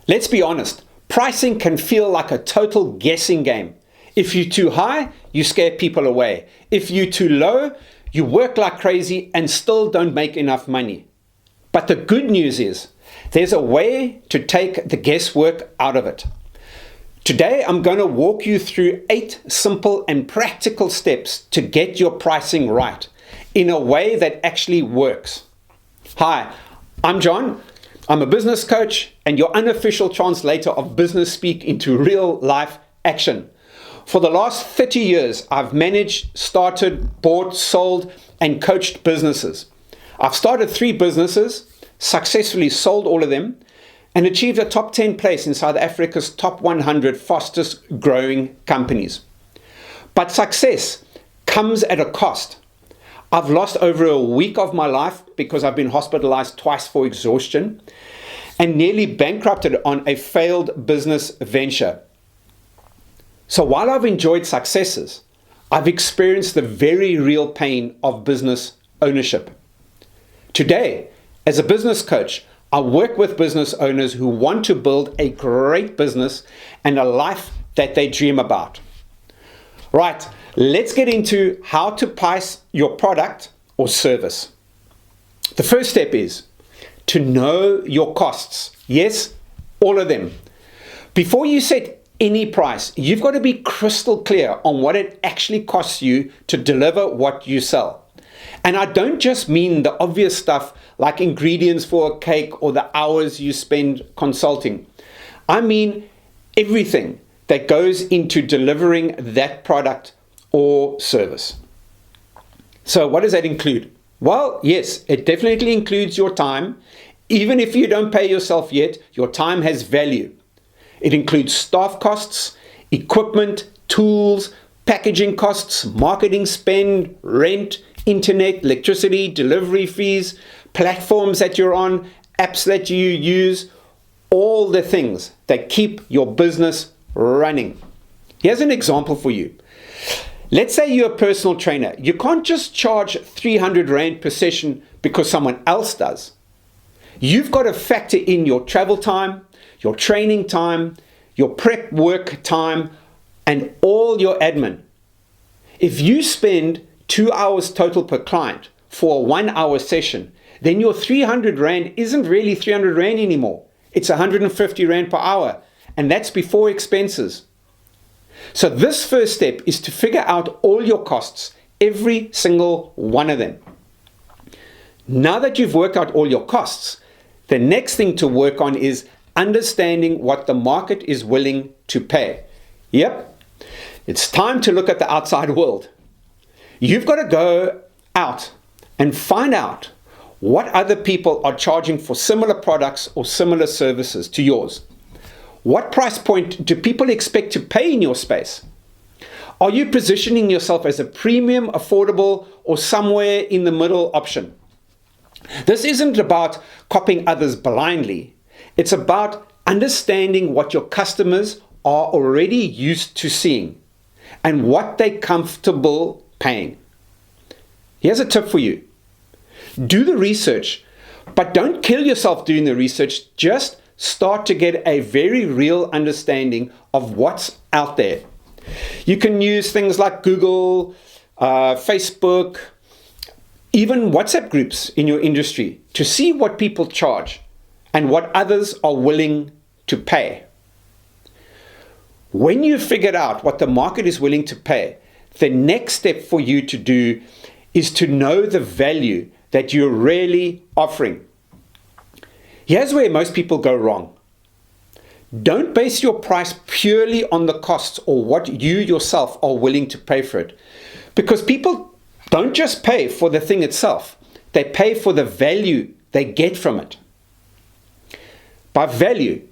Let's be honest, pricing can feel like a total guessing game. If you're too high, you scare people away. If you're too low, you work like crazy and still don't make enough money. But the good news is, there's a way to take the guesswork out of it. Today, I'm going to walk you through 8 simple and practical steps to get your pricing right in a way that actually works. Hi, I'm John. I'm a business coach and your unofficial translator of business speak into real life action. For the last 30 years, I've managed, started, bought, sold, and coached businesses. I've started 3 businesses, successfully sold all of them, and achieved a top 10 place in South Africa's top 100 fastest growing companies. But success comes at a cost. I've lost over a week of my life because I've been hospitalized twice for exhaustion and nearly bankrupted on a failed business venture. So while I've enjoyed successes, I've experienced the very real pain of business ownership. Today, as a business coach, I work with business owners who want to build a great business and a life that they dream about. Right, let's get into how to price your product or service. The first step is to know your costs. Yes, all of them. Before you set any price, you've got to be crystal clear on what it actually costs you to deliver what you sell. And I don't just mean the obvious stuff like ingredients for a cake or the hours you spend consulting. I mean everything that goes into delivering that product or service. So what does that include? Well, yes, it definitely includes your time. Even if you don't pay yourself yet, your time has value. It includes staff costs, equipment, tools, packaging costs, marketing spend, rent, internet, electricity, delivery fees, platforms that you're on, apps that you use, all the things that keep your business running. Here's an example for you. Let's say you're a personal trainer. You can't just charge 300 Rand per session because someone else does. You've got to factor in your travel time, your training time, your prep work time, and all your admin. If you spend 2 hours total per client for a 1 hour session, then your 300 Rand isn't really 300 Rand anymore. It's 150 Rand per hour, and that's before expenses. So this first step is to figure out all your costs, every single one of them. Now that you've worked out all your costs, the next thing to work on is understanding what the market is willing to pay. Yep, it's time to look at the outside world. You've got to go out and find out what other people are charging for similar products or similar services to yours. What price point do people expect to pay in your space? Are you positioning yourself as a premium, affordable, or somewhere in the middle option? This isn't about copying others blindly. It's about understanding what your customers are already used to seeing and what they're comfortable paying. Here's a tip for you. Do the research, but don't kill yourself doing the research. Just start to get a very real understanding of what's out there. You can use things like Google, Facebook, even WhatsApp groups in your industry to see what people charge and what others are willing to pay. When you've figured out what the market is willing to pay, the next step for you to do is to know the value that you're really offering. Here's where most people go wrong. Don't base your price purely on the costs or what you yourself are willing to pay for it. Because people don't just pay for the thing itself, they pay for the value they get from it. By value,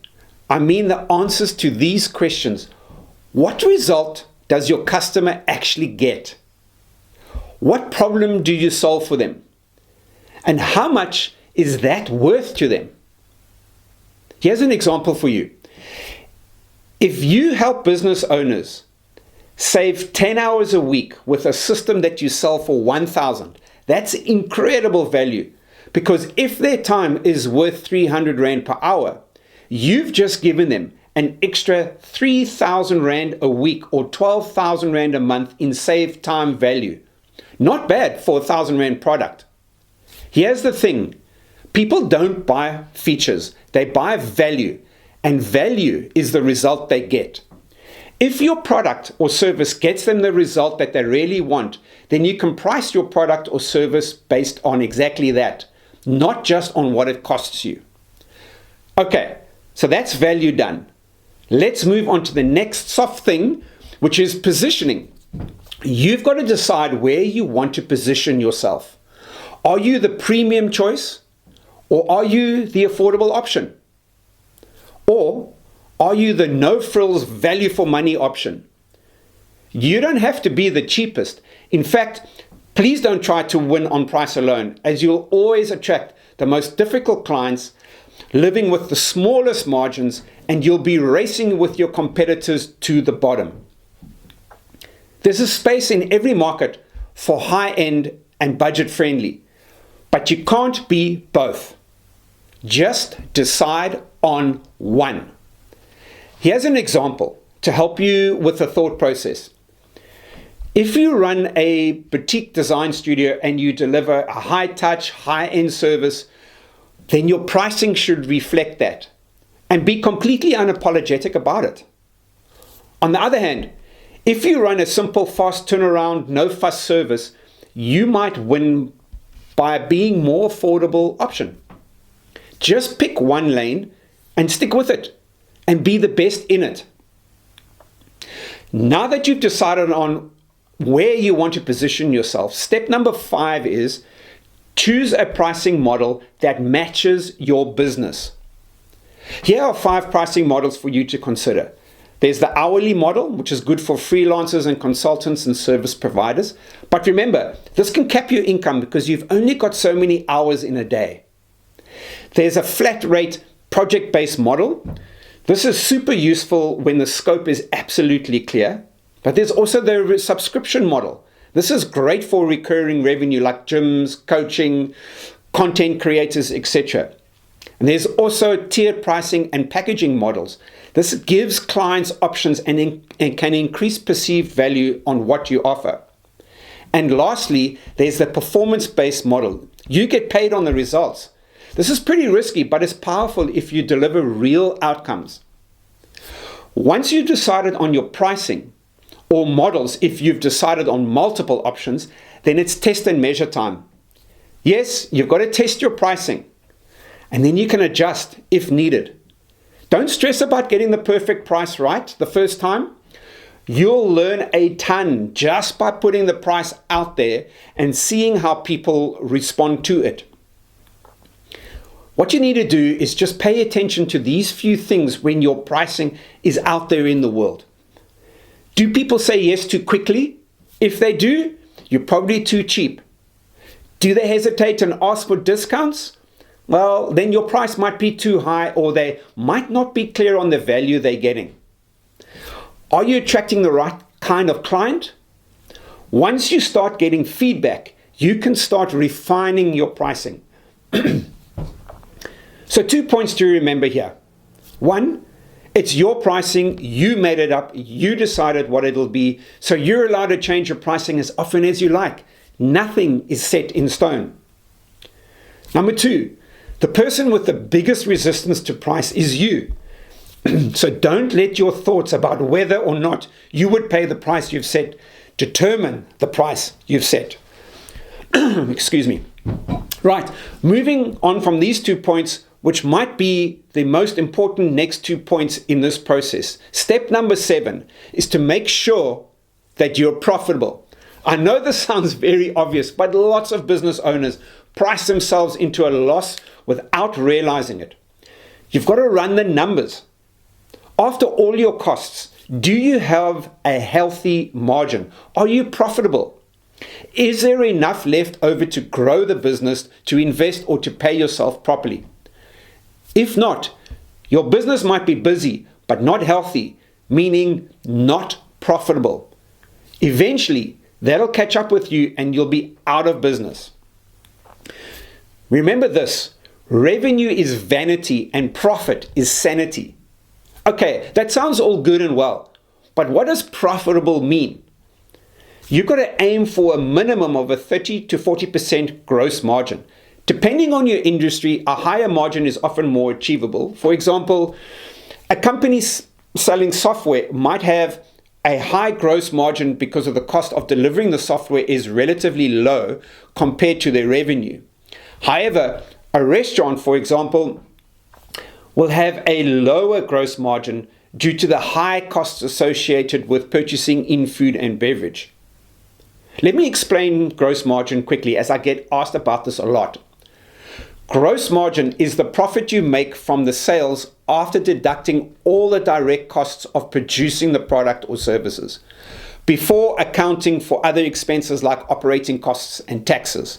I mean the answers to these questions. What result does your customer actually get? What problem do you solve for them? And how much is that worth to them? Here's an example for you. If you help business owners save 10 hours a week with a system that you sell for 1,000, that's incredible value, because if their time is worth 300 Rand per hour, you've just given them an extra 3,000 Rand a week or 12,000 Rand a month in saved time value. Not bad for a 1,000 Rand product. Here's the thing. People don't buy features. They buy value. And value is the result they get. If your product or service gets them the result that they really want, then you can price your product or service based on exactly that, not just on what it costs you. Okay, so that's value done. Let's move on to the next soft thing, which is positioning. You've got to decide where you want to position yourself. Are you the premium choice, or are you the affordable option? Or are you the no-frills value for money option? You don't have to be the cheapest. In fact, please don't try to win on price alone, as you'll always attract the most difficult clients living with the smallest margins, and you'll be racing with your competitors to the bottom. There's a space in every market for high-end and budget-friendly, but you can't be both. Just decide on one. Here's an example to help you with the thought process. If you run a boutique design studio and you deliver a high-touch, high-end service, then your pricing should reflect that and be completely unapologetic about it. On the other hand, if you run a simple, fast turnaround, no-fuss service, you might win by being more affordable option. Just pick one lane and stick with it and be the best in it. Now that you've decided on where you want to position yourself, step number 5 is choose a pricing model that matches your business. Here are 5 pricing models for you to consider. There's the hourly model, which is good for freelancers and consultants and service providers. But remember, this can cap your income because you've only got so many hours in a day. There's a flat rate project-based model. This is super useful when the scope is absolutely clear. But there's also the subscription model. This is great for recurring revenue like gyms, coaching, content creators, etc. And there's also tiered pricing and packaging models. This gives clients options and can increase perceived value on what you offer. And lastly, there's the performance-based model. You get paid on the results. This is pretty risky, but it's powerful if you deliver real outcomes. Once you've decided on your pricing, or models, if you've decided on multiple options, then it's test and measure time. Yes, you've got to test your pricing, and then you can adjust if needed. Don't stress about getting the perfect price right the first time. You'll learn a ton just by putting the price out there and seeing how people respond to it. What you need to do is just pay attention to these few things when your pricing is out there in the world. Do people say yes too quickly? If they do, you're probably too cheap. Do they hesitate and ask for discounts? Well, then your price might be too high, or they might not be clear on the value they're getting. Are you attracting the right kind of client? Once you start getting feedback, you can start refining your pricing. So 2 points to remember here. 1, it's your pricing, you made it up, you decided what it'll be, so you're allowed to change your pricing as often as you like. Nothing is set in stone. Number 2, the person with the biggest resistance to price is you. So don't let your thoughts about whether or not you would pay the price you've set determine the price you've set. Excuse me. Right, moving on from these 2 points, which might be the most important next 2 points in this process. Step number 7 is to make sure that you're profitable. I know this sounds very obvious, but lots of business owners price themselves into a loss without realizing it. You've got to run the numbers. After all your costs, do you have a healthy margin? Are you profitable? Is there enough left over to grow the business, to invest, or to pay yourself properly? If not, your business might be busy, but not healthy, meaning not profitable. Eventually, that'll catch up with you and you'll be out of business. Remember this, Revenue is vanity and profit is sanity. Okay, that sounds all good and well, but what does profitable mean? You've got to aim for a minimum of a 30 to 40% gross margin. Depending on your industry, a higher margin is often more achievable. For example, a company selling software might have a high gross margin because of the cost of delivering the software is relatively low compared to their revenue. However, a restaurant, for example, will have a lower gross margin due to the high costs associated with purchasing in food and beverage. Let me explain gross margin quickly, as I get asked about this a lot. Gross margin is the profit you make from the sales after deducting all the direct costs of producing the product or services, before accounting for other expenses like operating costs and taxes.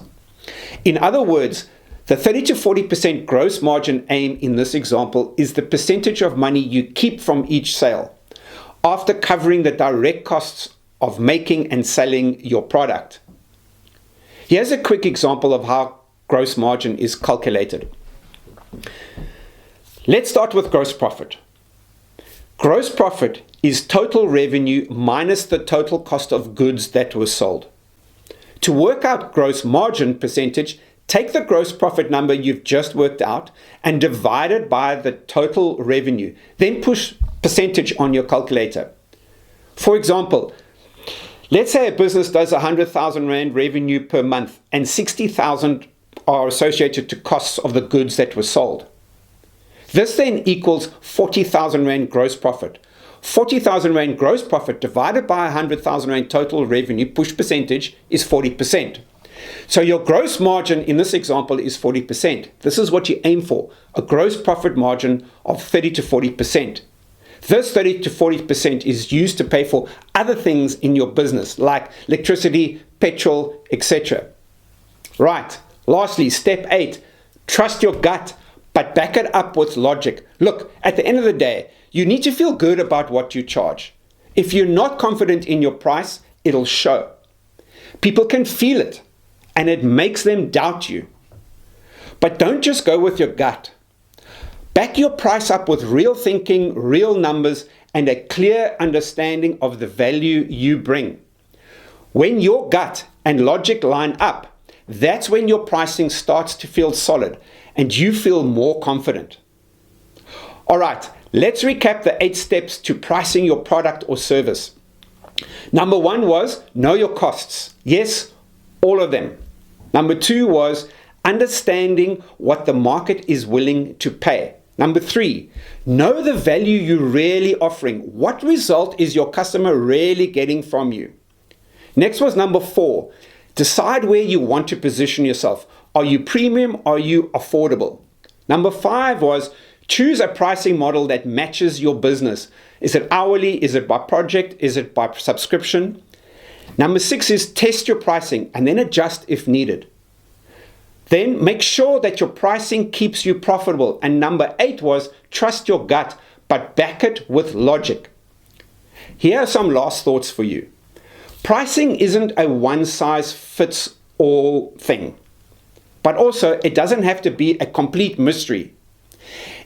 In other words, the 30 to 40% gross margin aim in this example is the percentage of money you keep from each sale after covering the direct costs of making and selling your product. Here's a quick example of how gross margin is calculated. Let's start with gross profit. Gross profit is total revenue minus the total cost of goods that were sold. To work out gross margin percentage, take the gross profit number you've just worked out and divide it by the total revenue. Then push percentage on your calculator. For example, let's say a business does 100,000 Rand revenue per month and 60,000 are associated to costs of the goods that were sold. This then equals 40,000 Rand gross profit. 40,000 Rand gross profit divided by 100,000 Rand total revenue, push percentage, is 40%. So your gross margin in this example is 40%. This is what you aim for, a gross profit margin of 30 to 40%. This 30 to 40% is used to pay for other things in your business like electricity, petrol, etc. Right. Lastly, step 8, trust your gut, but back it up with logic. Look, at the end of the day, you need to feel good about what you charge. If you're not confident in your price, it'll show. People can feel it, and it makes them doubt you. But don't just go with your gut. Back your price up with real thinking, real numbers, and a clear understanding of the value you bring. When your gut and logic line up, that's when your pricing starts to feel solid and you feel more confident. All right, let's recap the 8 steps to pricing your product or service. Number 1 was know your costs. Yes, all of them. Number 2 was understanding what the market is willing to pay. Number 3, know the value you're really offering. What result is your customer really getting from you? Next was number 4, decide where you want to position yourself. Are you premium? Are you affordable? Number 5 was choose a pricing model that matches your business. Is it hourly? Is it by project? Is it by subscription? Number 6 is test your pricing and then adjust if needed. Then make sure that your pricing keeps you profitable. And number 8 was trust your gut, but back it with logic. Here are some last thoughts for you. Pricing isn't a one-size-fits-all thing, but also it doesn't have to be a complete mystery.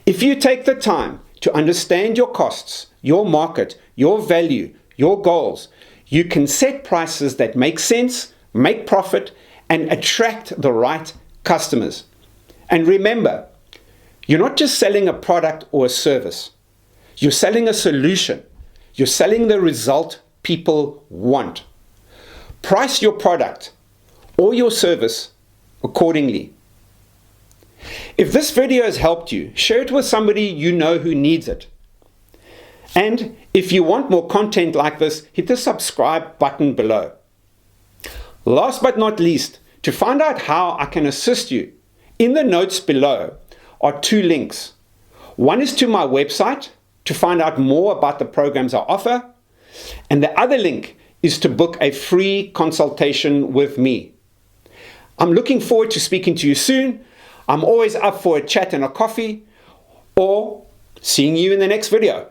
If you take the time to understand your costs, your market, your value, your goals, you can set prices that make sense, make profit, and attract the right customers. And remember, you're not just selling a product or a service. You're selling a solution. You're selling the result people want. Price your product or your service accordingly. If this video has helped you, share it with somebody you know who needs it. And if you want more content like this, hit the subscribe button below. Last but not least, to find out how I can assist you, in the notes below are 2 links. One is to my website to find out more about the programs I offer, and the other link is to book a free consultation with me. I'm looking forward to speaking to you soon. I'm always up for a chat and a coffee, or seeing you in the next video.